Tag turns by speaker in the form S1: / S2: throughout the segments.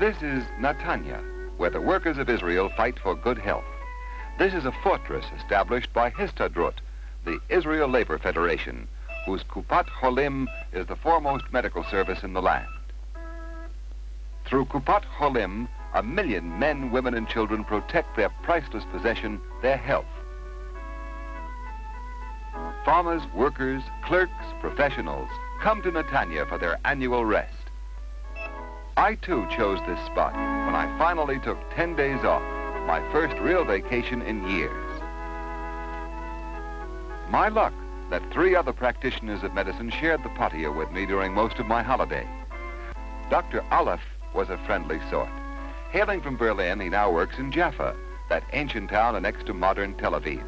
S1: This is Netanya, where the workers of Israel fight for good health. This is a fortress established by Hishtadrut, the Israel Labor Federation, whose Kupat Cholim is the foremost medical service in the land. Through Kupat Cholim, 1 million men, women, and children protect their priceless possession, their health. Farmers, workers, clerks, professionals come to Netanya for their annual rest. I too chose this spot when I finally took 10 days off, my first real vacation in years. My luck that 3 other practitioners of medicine shared the patio with me during most of my holiday. Dr. Aleph was a friendly sort. Hailing from Berlin, he now works in Jaffa, that ancient town next to modern Tel Aviv.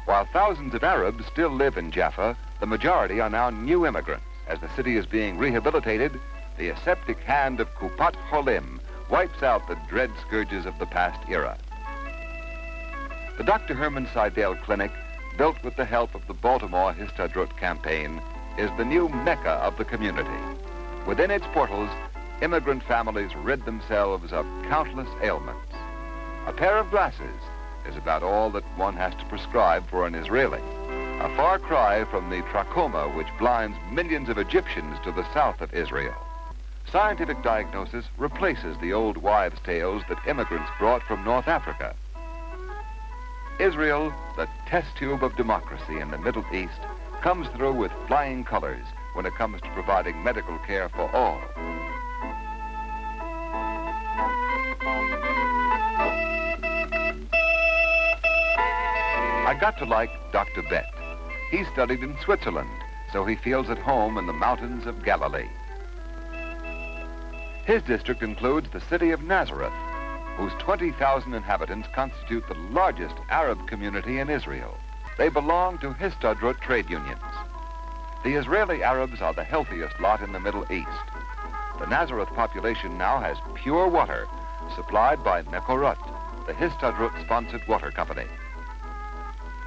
S1: While thousands of Arabs still live in Jaffa, the majority are now new immigrants. As the city is being rehabilitated, the aseptic hand of Kupat Cholim wipes out the dread scourges of the past era. The Dr. Herman Seidel Clinic, built with the help of the Baltimore Hishtadrut campaign, is the new mecca of the community. Within its portals, immigrant families rid themselves of countless ailments. A pair of glasses is about all that one has to prescribe for an Israeli. A far cry from the trachoma which blinds millions of Egyptians to the south of Israel. Scientific diagnosis replaces the old wives' tales that immigrants brought from North Africa. Israel, the test tube of democracy in the Middle East, comes through with flying colors when it comes to providing medical care for all. I got to like Dr. Bett. He studied in Switzerland, so he feels at home in the mountains of Galilee. His district includes the city of Nazareth, whose 20,000 inhabitants constitute the largest Arab community in Israel. They belong to Hishtadrut trade unions. The Israeli Arabs are the healthiest lot in the Middle East. The Nazareth population now has pure water, supplied by Mekorot, the Hishtadrut-sponsored water company.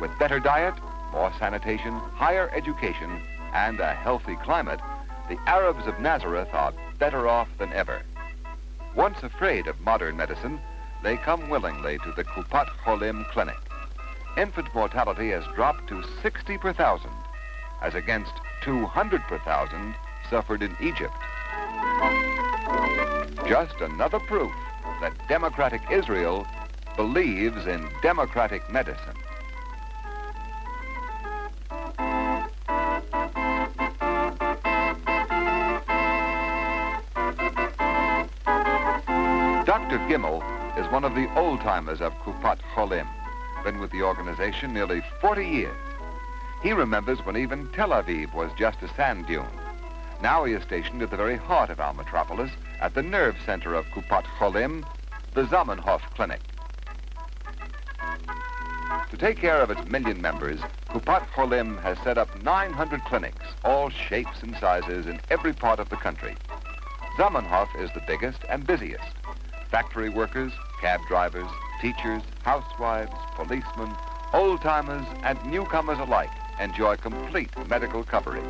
S1: With better diet, more sanitation, higher education, and a healthy climate, the Arabs of Nazareth are better off than ever. Once afraid of modern medicine, they come willingly to the Kupat Cholim clinic. Infant mortality has dropped to 60 per thousand, as against 200 per thousand suffered in Egypt. Just another proof that democratic Israel believes in democratic medicine. Dr. Gimel is one of the old-timers of Kupat Cholim, been with the organization nearly 40 years. He remembers when even Tel Aviv was just a sand dune. Now he is stationed at the very heart of our metropolis, at the nerve center of Kupat Cholim, the Zamenhof Clinic. To take care of its 1 million members, Kupat Cholim has set up 900 clinics, all shapes and sizes in every part of the country. Zamenhof is the biggest and busiest. Factory workers, cab drivers, teachers, housewives, policemen, old-timers, and newcomers alike enjoy complete medical coverage.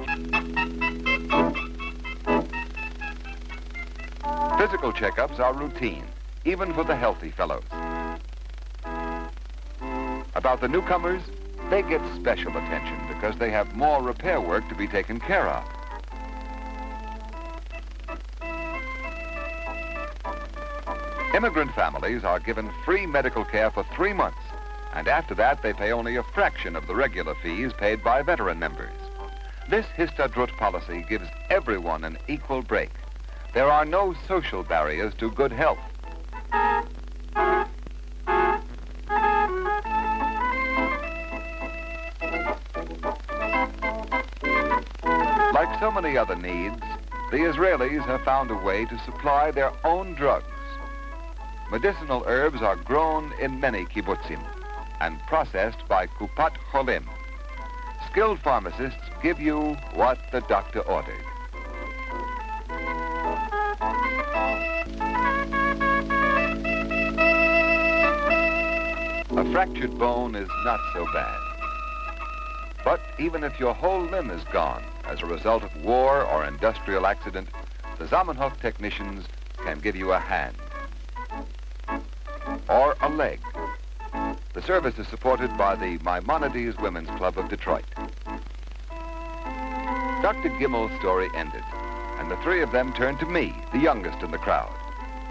S1: Physical checkups are routine, even for the healthy fellows. About the newcomers, they get special attention because they have more repair work to be taken care of. Immigrant families are given free medical care for 3 months, and after that they pay only a fraction of the regular fees paid by veteran members. This Hishtadrut policy gives everyone an equal break. There are no social barriers to good health. Like so many other needs, the Israelis have found a way to supply their own drugs. Medicinal herbs are grown in many kibbutzim and processed by Kupat Cholim. Skilled pharmacists give you what the doctor ordered. A fractured bone is not so bad. But even if your whole limb is gone as a result of war or industrial accident, the Zamenhof technicians can give you a hand. or a leg. The service is supported by the Maimonides Women's Club of Detroit. Dr. Gimmel's story ended, and the three of them turned to me, the youngest in the crowd.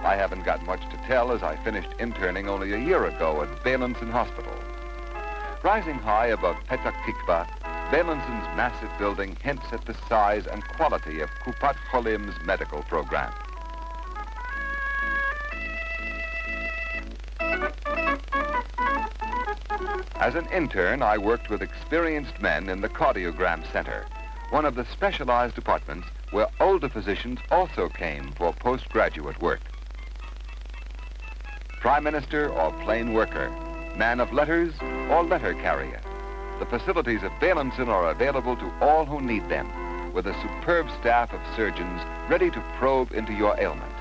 S1: I haven't got much to tell, as I finished interning only a year ago at Beilinson Hospital. Rising high above Petah Tikva, Beilinson's massive building hints at the size and quality of Kufat Cholim's medical program. As an intern, I worked with experienced men in the Cardiogram Center, one of the specialized departments where older physicians also came for postgraduate work. Prime Minister or plain worker, man of letters or letter carrier, the facilities of Beilinson are available to all who need them, with a superb staff of surgeons ready to probe into your ailment.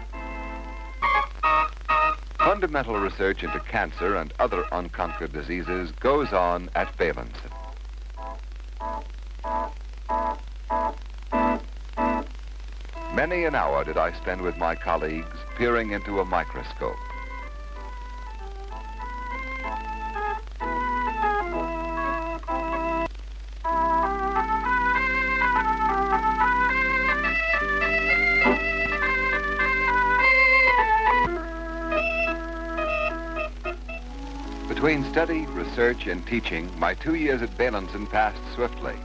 S1: Fundamental research into cancer and other unconquered diseases goes on at Beilinson. Many an hour did I spend with my colleagues peering into a microscope. Between study, research, and teaching, my 2 years at Beilinson passed swiftly.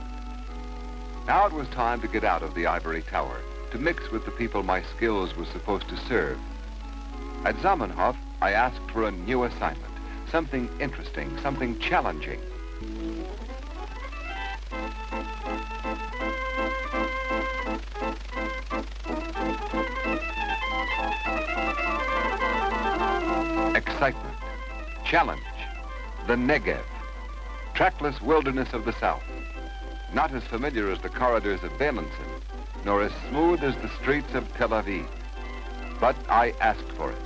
S1: Now it was time to get out of the ivory tower, to mix with the people my skills were supposed to serve. At Zamenhof, I asked for a new assignment, something interesting, something challenging. Excitement, challenge, the Negev, trackless wilderness of the South, not as familiar as the corridors of Beilinson, nor as smooth as the streets of Tel Aviv. But I asked for it.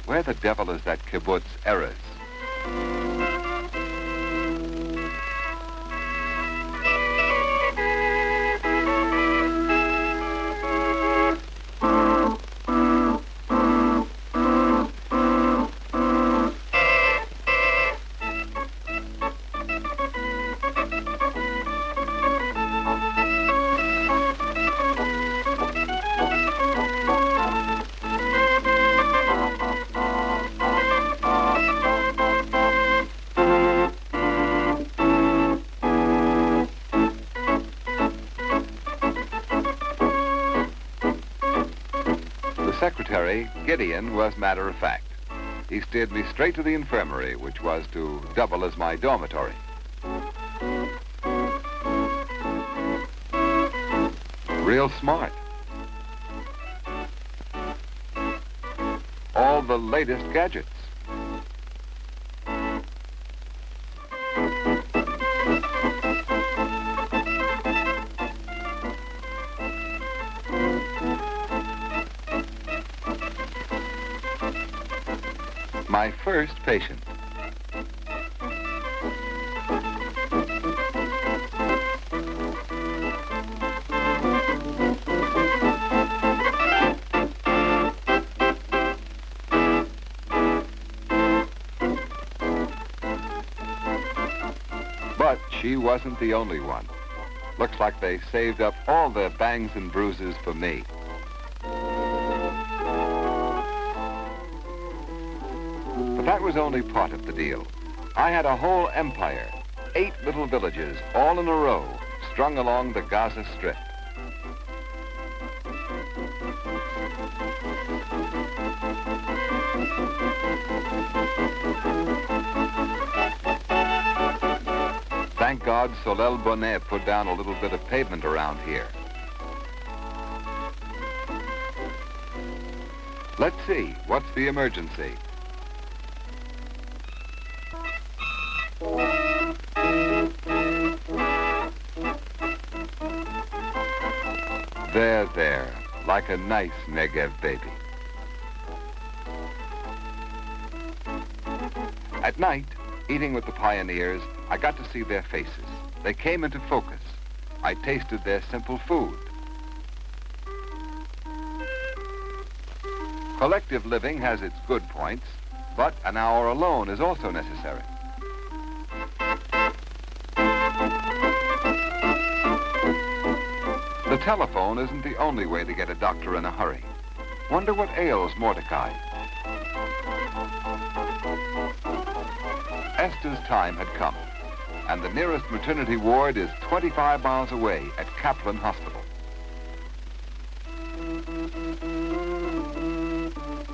S1: Where the devil is that kibbutz Erez? Secretary, Gideon, was matter of fact. He steered me straight to the infirmary, which was to double as my dormitory. Real smart. All the latest gadgets. My first patient. But she wasn't the only one. Looks like they saved up all their bangs and bruises for me. But that was only part of the deal. I had a whole empire, 8 little villages, all in a row, strung along the Gaza Strip. Thank God Solel Bonnet put down a little bit of pavement around here. Let's see, what's the emergency? There, like a nice Negev baby. At night, eating with the pioneers, I got to see their faces. They came into focus. I tasted their simple food. Collective living has its good points, but an hour alone is also necessary. The telephone isn't the only way to get a doctor in a hurry. Wonder what ails Mordecai. Esther's time had come, and the nearest maternity ward is 25 miles away at Kaplan Hospital.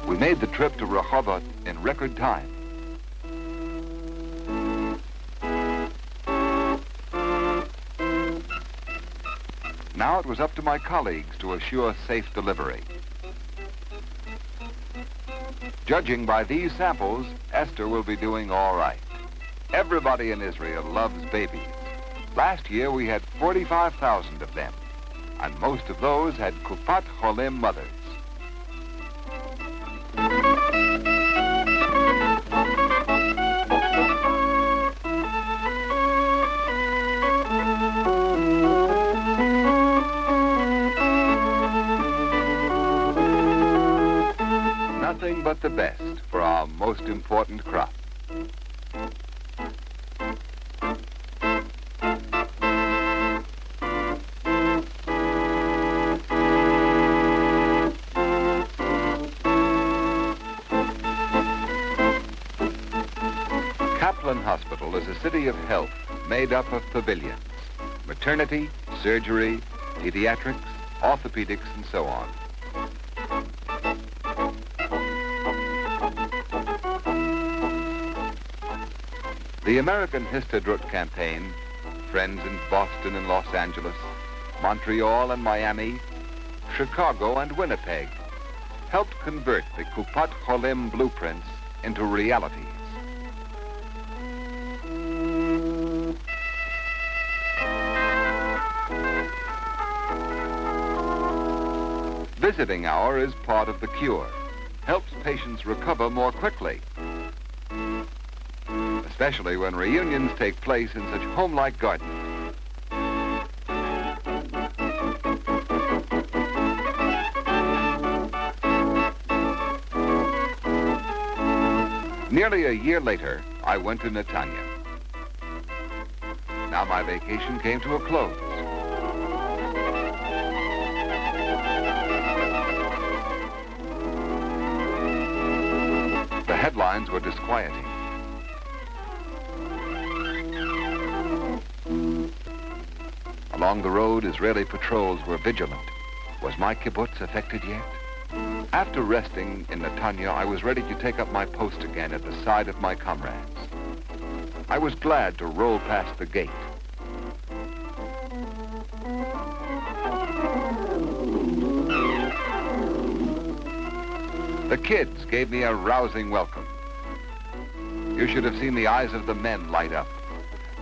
S1: We made the trip to Rehovot in record time. Now it was up to my colleagues to assure safe delivery. Judging by these samples, Esther will be doing all right. Everybody in Israel loves babies. Last year we had 45,000 of them, and most of those had Kufat Cholim mothers. Nothing but the best for our most important crop. Kaplan Hospital is a city of health made up of pavilions: maternity, surgery, pediatrics, orthopedics, and so on. The American Hisstadrut campaign, friends in Boston and Los Angeles, Montreal and Miami, Chicago and Winnipeg, helped convert the Kupat Cholim blueprints into realities. Visiting hour is part of the cure, helps patients recover more quickly, especially when reunions take place in such home-like gardens. Nearly a year later, I went to Netanya. Now my vacation came to a close. The headlines were disquieting. Along the road, Israeli patrols were vigilant. Was my kibbutz affected yet? After resting in Netanya, I was ready to take up my post again at the side of my comrades. I was glad to roll past the gate. The kids gave me a rousing welcome. You should have seen the eyes of the men light up.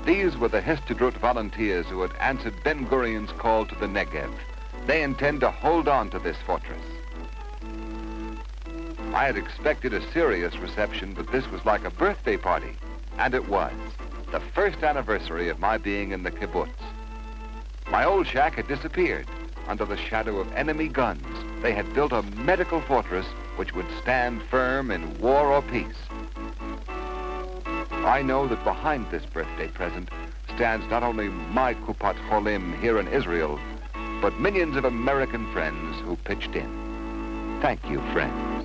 S1: These were the Hisstadrut volunteers who had answered Ben-Gurion's call to the Negev. They intend to hold on to this fortress. I had expected a serious reception, but this was like a birthday party. And it was. The first anniversary of my being in the kibbutz. My old shack had disappeared. Under the shadow of enemy guns, they had built a medical fortress which would stand firm in war or peace. I know that behind this birthday present stands not only my Kupat Cholim here in Israel, but millions of American friends who pitched in. Thank you, friend.